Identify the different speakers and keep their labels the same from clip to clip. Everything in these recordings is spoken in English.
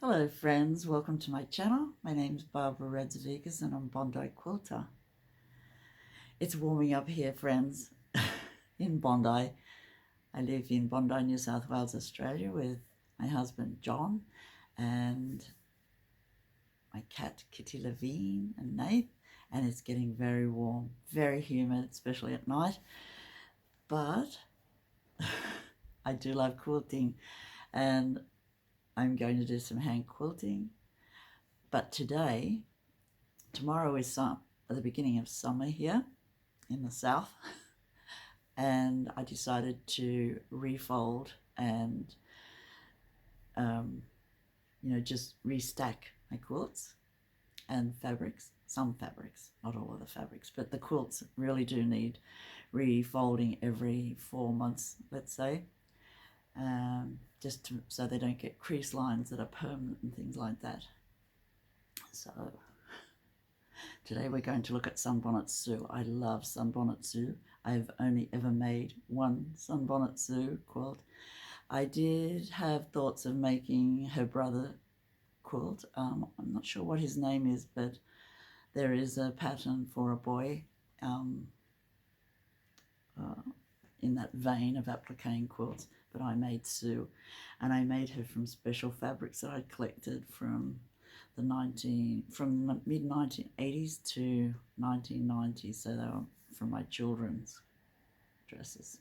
Speaker 1: Hello friends, welcome to my channel. My name's Barbara Radzevicius and I'm Bondi Quilter. It's warming up here, friends, in Bondi. I live in Bondi, New South Wales, Australia with my husband John and my cat Kitty Levine and Nate, and it's getting very warm, very humid, especially at night. But I do love quilting and I'm going to do some hand quilting. But tomorrow is the beginning of summer here in the south, and I decided to refold and just restack my quilts and fabrics. Some fabrics, not all of the fabrics, but the quilts really do need refolding every 4 months, let's say, so they don't get crease lines that are permanent and things like that. So today we're going to look at Sunbonnet Sue. I love Sunbonnet Sue. I've only ever made one Sunbonnet Sue quilt. I did have thoughts of making her brother quilt. I'm not sure what his name is, but there is a pattern for a boy in that vein of applique quilts. But I made Sue, and I made her from special fabrics that I'd collected from the mid-1980s to 1990s. So they were from my children's dresses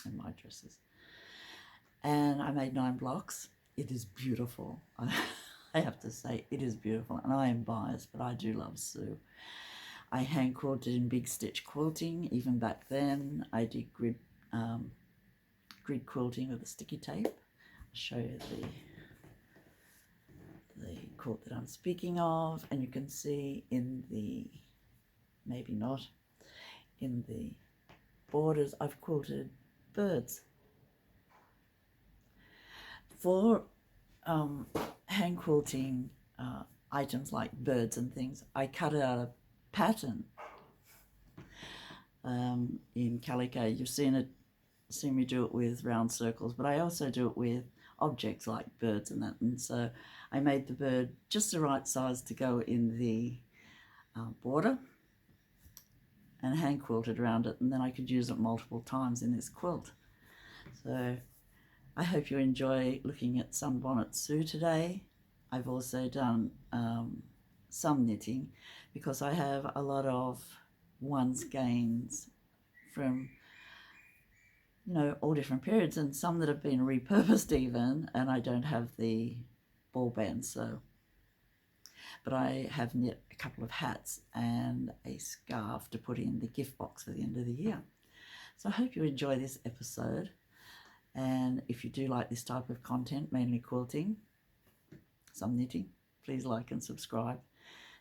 Speaker 1: and my dresses. And I made 9 blocks. It is beautiful. I have to say, it is beautiful. And I am biased, but I do love Sue. I hand quilted in big stitch quilting. Even back then, I did grid quilting with a sticky tape. I'll show you the quilt that I'm speaking of, and you can see in the, maybe not, in the borders I've quilted birds. For hand quilting items like birds and things, I cut out a pattern in calico. You've seen me do it with round circles, but I also do it with objects like birds and that. And so I made the bird just the right size to go in the border and hand quilted around it, and then I could use it multiple times in this quilt. So I hope you enjoy looking at Sunbonnet Sue today. I've also done some knitting because I have a lot of ones gains from all different periods, and some that have been repurposed even, and I don't have the ball band, so. But I have knit a couple of hats and a scarf to put in the gift box for the end of the year. So I hope you enjoy this episode, and if you do like this type of content, mainly quilting, some knitting, please like and subscribe.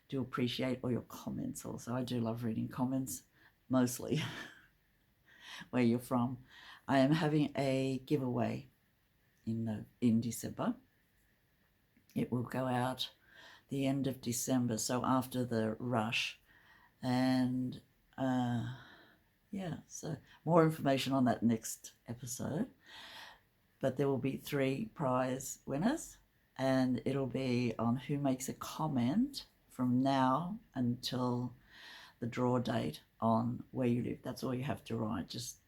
Speaker 1: Do appreciate all your comments also. I do love reading comments, mostly where you're from. I am having a giveaway in December. It will go out the end of December, so after the rush. And so more information on that next episode. But there will be 3 prize winners, and it'll be on who makes a comment from now until the draw date on where you live. That's all you have to write, just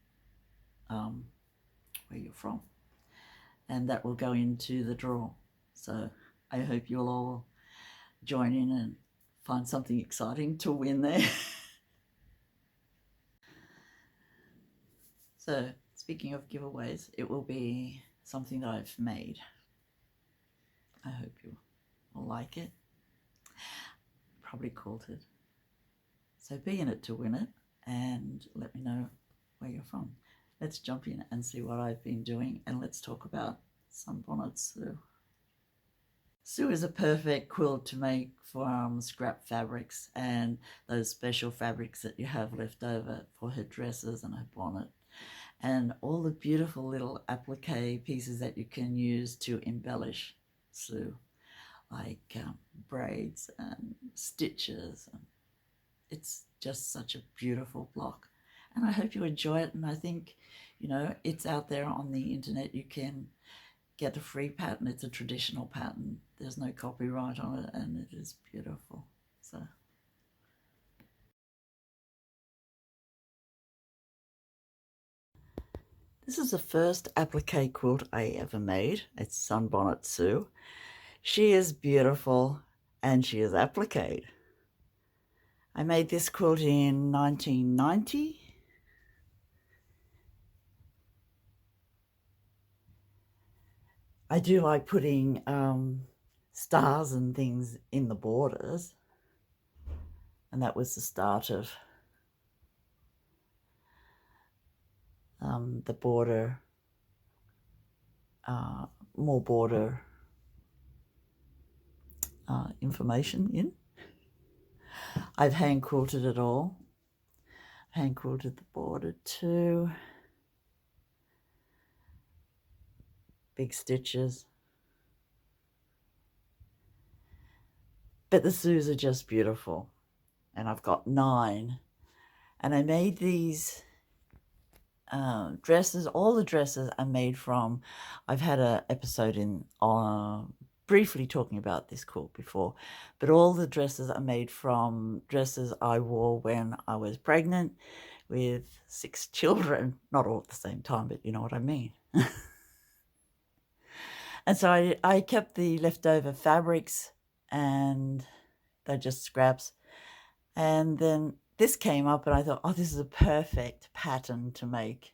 Speaker 1: where you're from, and that will go into the draw. So I hope you'll all join in and find something exciting to win there. So speaking of giveaways, it will be something that I've made. I hope you will like it. Probably quilted. So be in it to win it, and let me know where you're from. Let's jump in and see what I've been doing, and let's talk about Sunbonnet Sue. Sue is a perfect quilt to make from scrap fabrics and those special fabrics that you have left over for her dresses and her bonnet, and all the beautiful little applique pieces that you can use to embellish Sue, like braids and stitches. And it's just such a beautiful block, and I hope you enjoy it. And I think it's out there on the internet. You can get a free pattern. It's a traditional pattern. There's no copyright on it, and it is beautiful. So this is the first applique quilt I ever made. It's Sunbonnet Sue. She is beautiful and she is applique. I made this quilt in 1990. I do like putting stars and things in the borders, and that was the start of the border, more border information in. I've hand quilted it all. Hand quilted the border too. Big stitches. But the Sues are just beautiful. And I've got 9. And I made these dresses. All the dresses are made from, I've had an episode in briefly talking about this quilt before, but all the dresses are made from dresses I wore when I was pregnant with 6 children, not all at the same time, but you know what I mean. And so I kept the leftover fabrics, and they're just scraps. And then this came up and I thought, oh, this is a perfect pattern to make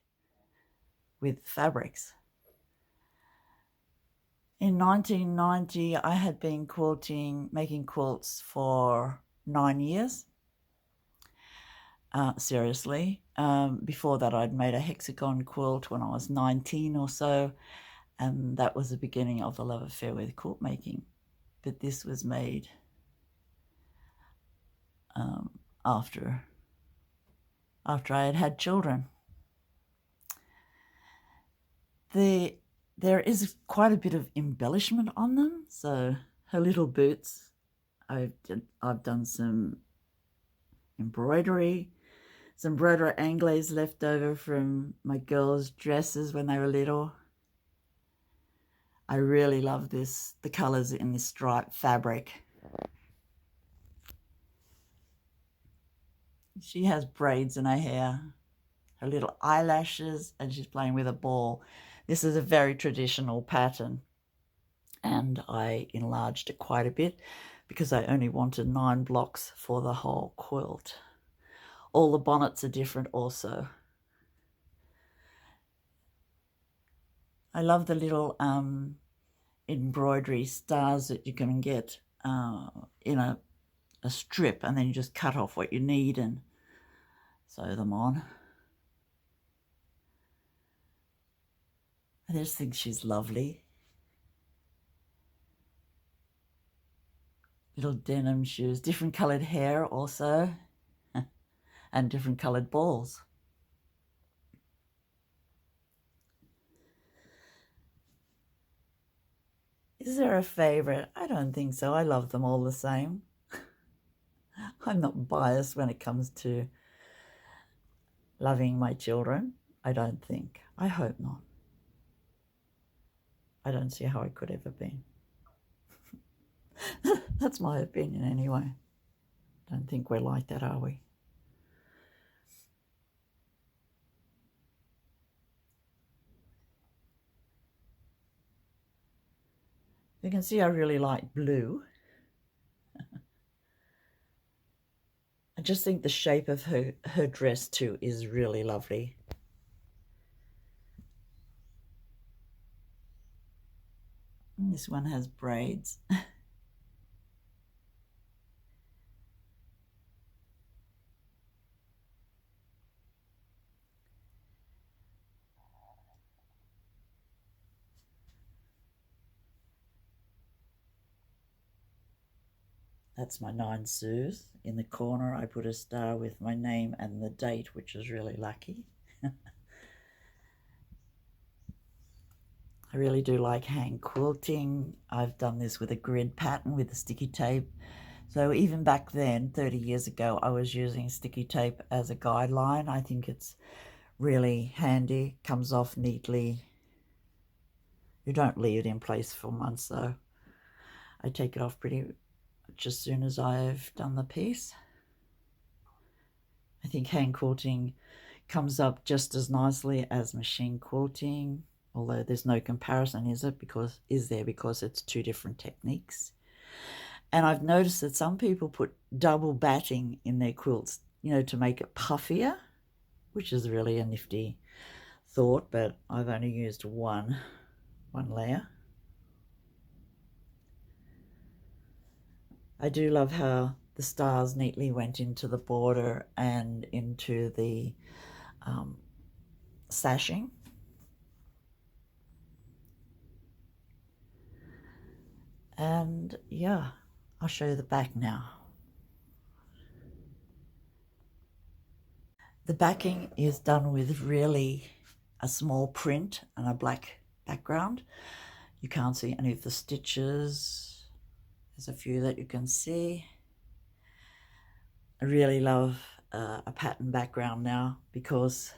Speaker 1: with fabrics. In 1990, I had been making quilts for 9 years. Seriously. Before that, I'd made a hexagon quilt when I was 19 or so, and that was the beginning of the love affair with quilt making. But this was made after I had had children. There is quite a bit of embellishment on them. So her little boots, I've done some embroidery, some brodeur anglaise left over from my girls' dresses when they were little. I really love this, the colours in this striped fabric. She has braids in her hair, her little eyelashes, and she's playing with a ball. This is a very traditional pattern, and I enlarged it quite a bit because I only wanted 9 blocks for the whole quilt. All the bonnets are different also. I love the little embroidery stars that you can get in a strip, and then you just cut off what you need and sew them on. I just think she's lovely. Little denim shoes, different coloured hair also, and different coloured balls. Is there a favourite? I don't think so. I love them all the same. I'm not biased when it comes to loving my children. I don't think. I hope not. I don't see how I could ever be. That's my opinion anyway. Don't think we're like that, are we? You can see I really like blue. I just think the shape of her dress too is really lovely. And this one has braids. That's my 9 Sues. In the corner I put a star with my name and the date, which is really lucky. I really do like hand quilting. I've done this with a grid pattern with the sticky tape. So even back then, 30 years ago, I was using sticky tape as a guideline. I think it's really handy, comes off neatly. You don't leave it in place for months though. I take it off pretty much as soon as I've done the piece. I think hand quilting comes up just as nicely as machine quilting, although there's no comparison, is there? Because it's two different techniques. And I've noticed that some people put double batting in their quilts, you know, to make it puffier, which is really a nifty thought, but I've only used one layer. I do love how the stars neatly went into the border and into the sashing. And yeah, I'll show you the back now. The backing is done with really a small print and a black background. You can't see any of the stitches. There's a few that you can see. I really love a pattern background now because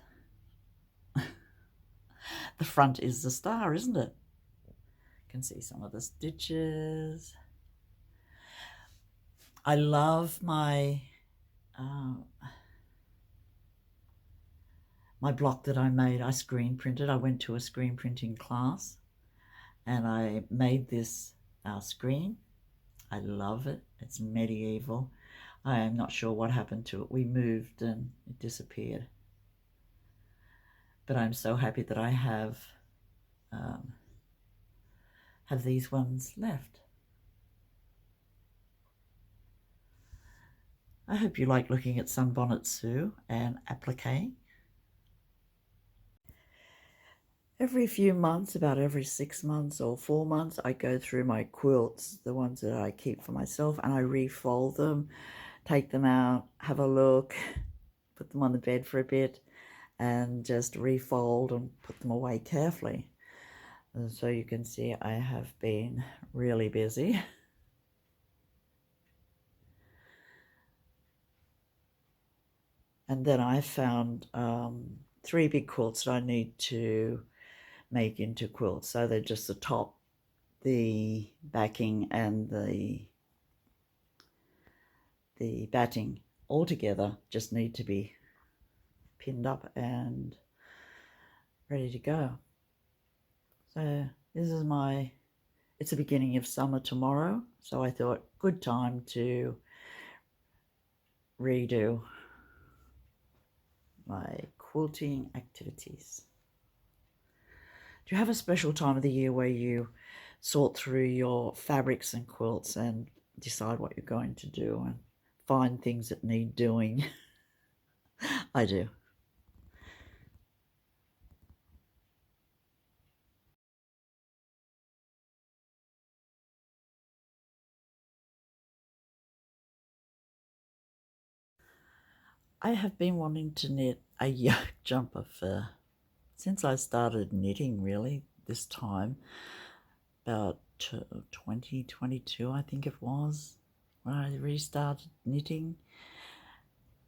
Speaker 1: the front is the star, isn't it? You can see some of the stitches. I love my my block that I made. I screen printed. I went to a screen printing class and I made this screen. I love it. It's medieval. I am not sure what happened to it. We moved and it disappeared. But I'm so happy that I have these ones left. I hope you like looking at Sunbonnet Sue and appliqué. Every few months, about every 6 months or 4 months, I go through my quilts, the ones that I keep for myself, and I refold them, take them out, have a look, put them on the bed for a bit, and just refold and put them away carefully. And so you can see I have been really busy. And then I found 3 big quilts that I need to make into quilts. So they're just the top, the backing, and the batting all together just need to be pinned up and ready to go. So this is it's the beginning of summer tomorrow, so I thought good time to redo my quilting activities. Do you have a special time of the year where you sort through your fabrics and quilts and decide what you're going to do and find things that need doing? I do. I have been wanting to knit a yoke jumper since I started knitting, really, this time, about 2022, I think it was, when I restarted knitting.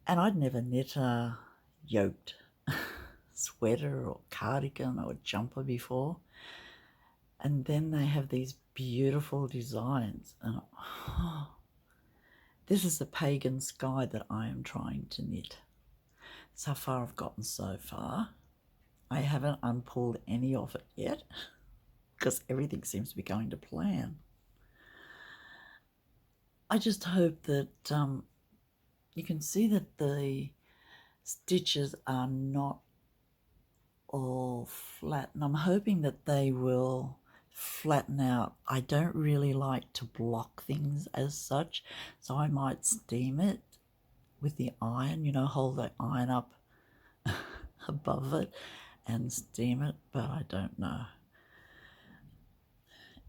Speaker 1: And I'd never knit a yoked sweater or cardigan or jumper before. And then they have these beautiful designs. And this is the Pagan sky that I am trying to knit. That's how far I've gotten so far. I haven't unpulled any of it yet because everything seems to be going to plan. I just hope that you can see that the stitches are not all flat, and I'm hoping that they will flatten out. I don't really like to block things as such, so I might steam it with the iron, you know, hold the iron up above it and steam it, but I don't know.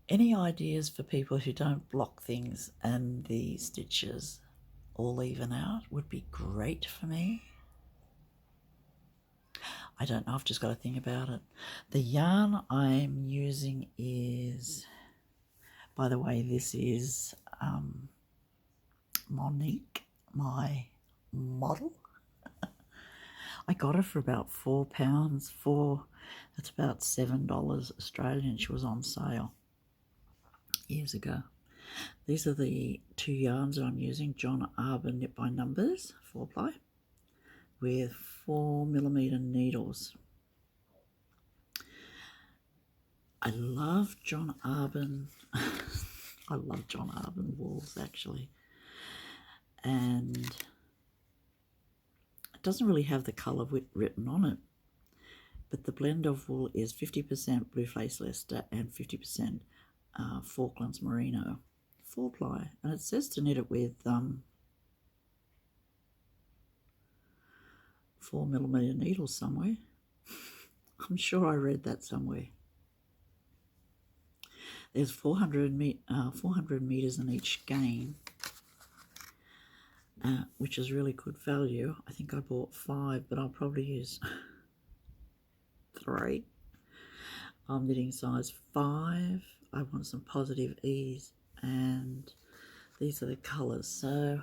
Speaker 1: Any ideas for people who don't block things and the stitches all even out would be great for me. I don't know, I've just got to think about it. The yarn I'm using is, by the way, this is Monique, my model. I got her for about £4. That's about $7 Australian. She was on sale years ago. These are the two yarns that I'm using. John Arbon Knit by Numbers 4-ply with 4mm needles. I love John Arbon. I love John Arbon wools actually, and it doesn't really have the colour written on it, but the blend of wool is 50% Blue Face Leicester and 50% Falklands Merino 4-ply, and it says to knit it with 4mm needles somewhere. I'm sure I read that somewhere. There's 400 meters in each skein, which is really good value. I think I bought 5, but I'll probably use 3. I'm knitting size 5. I want some positive ease, and these are the colours. So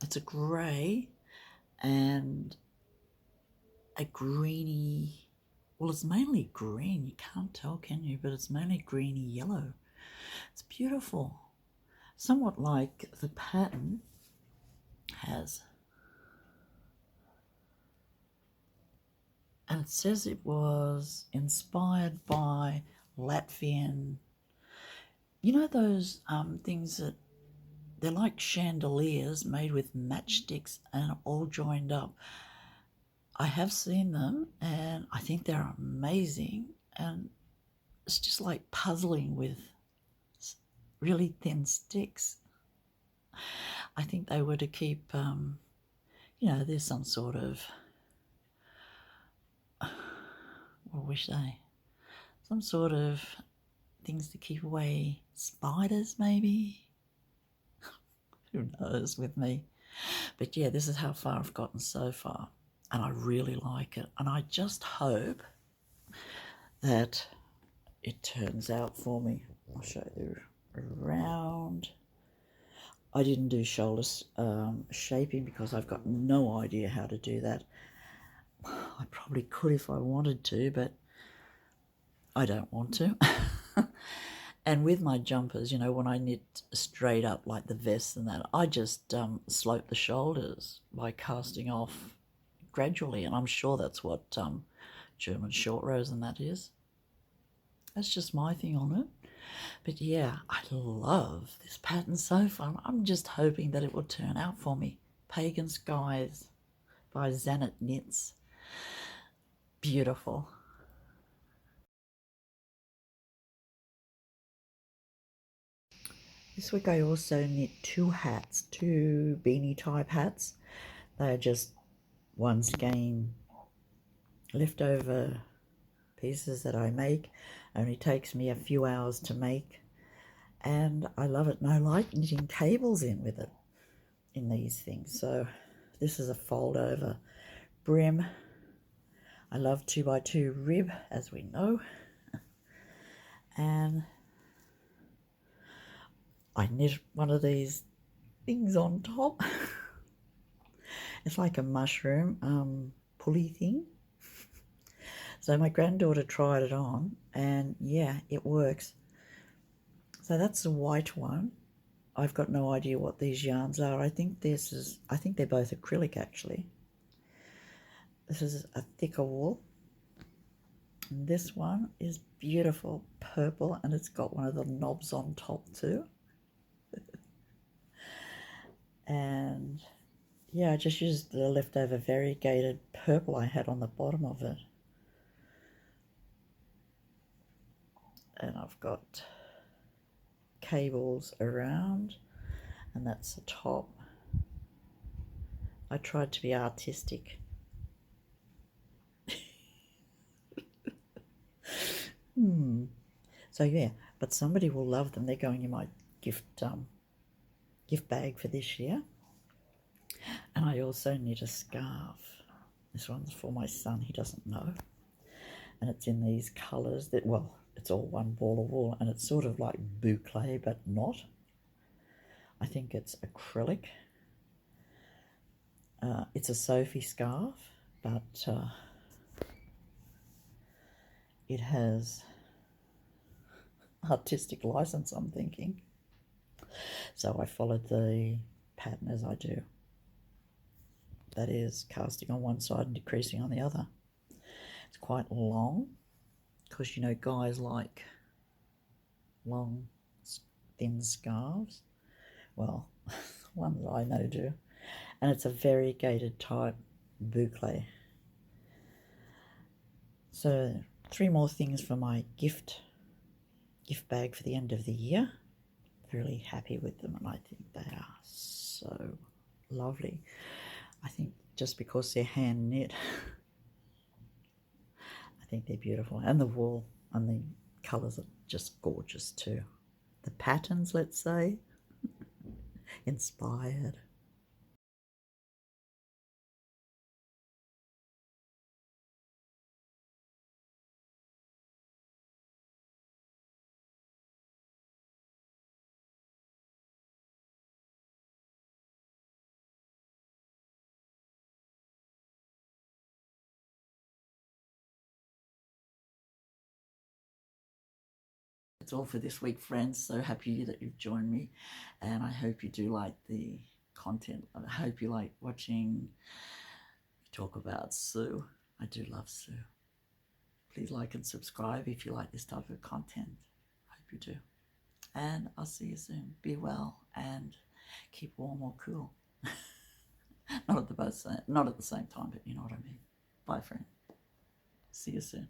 Speaker 1: it's a grey and a greeny, well, it's mainly green. You can't tell, can you? But it's mainly greeny yellow. It's beautiful. Somewhat like the pattern has. And it says it was inspired by Latvian, you know those things that they're like chandeliers made with matchsticks and all joined up. I have seen them and I think they're amazing, and it's just like puzzling with really thin sticks. I think they were to keep, you know, there's some sort of, what we say, some sort of things to keep away spiders maybe. Who knows with me. But yeah, this is how far I've gotten so far, and I really like it, and I just hope that it turns out for me. I'll show you around. I didn't do shoulder shaping because I've got no idea how to do that. I probably could if I wanted to, but I don't want to. And with my jumpers, you know, when I knit straight up like the vest and that, I just slope the shoulders by casting off gradually, and I'm sure that's what German short rows and that is. That's just my thing on it. But yeah, I love this pattern so far. I'm just hoping that it will turn out for me. Pagan Skies by Zanete Knits. Beautiful. This week I also knit 2 hats, 2 beanie type hats. They are just one skein leftover pieces that I make. Only takes me a few hours to make, and I love it. And I like knitting cables in with it in these things. So this is a fold over brim. I love 2x2 rib, as we know, and I knit one of these things on top. It's like a mushroom pulley thing. So my granddaughter tried it on, and yeah, it works. So that's the white one. I've got no idea what these yarns are. I think they're both acrylic actually. This is a thicker wool. And this one is beautiful purple, and it's got one of the knobs on top too. And yeah, I just used the leftover variegated purple I had on the bottom of it. And I've got cables around, and that's the top. I tried to be artistic. So yeah, but somebody will love them. They're going in my gift bag for this year. And I also knit a scarf. This one's for my son, he doesn't know. And it's in these colours that, well, it's all one ball of wool, and it's sort of like boucle, but not. I think it's acrylic. It's a Sophie Scarf, but it has artistic license, I'm thinking. So I followed the pattern as I do. That is, casting on one side and decreasing on the other. It's quite long, because you know guys like long, thin scarves. Well, one that I know do. And it's a variegated type boucle. So 3 more things for my gift bag for the end of the year. Really happy with them, and I think they are so lovely. I think just because they're hand knit, I think they're beautiful, and the wool and the colours are just gorgeous too. The patterns, let's say, inspired. That's all for this week, friends. So happy that you've joined me, and I hope you do like the content. I hope you like watching me talk about Sue. I do love Sue. Please like and subscribe if you like this type of content. I hope you do. And I'll see you soon. Be well and keep warm or cool. Not at the same time, but you know what I mean. Bye, friend. See you soon.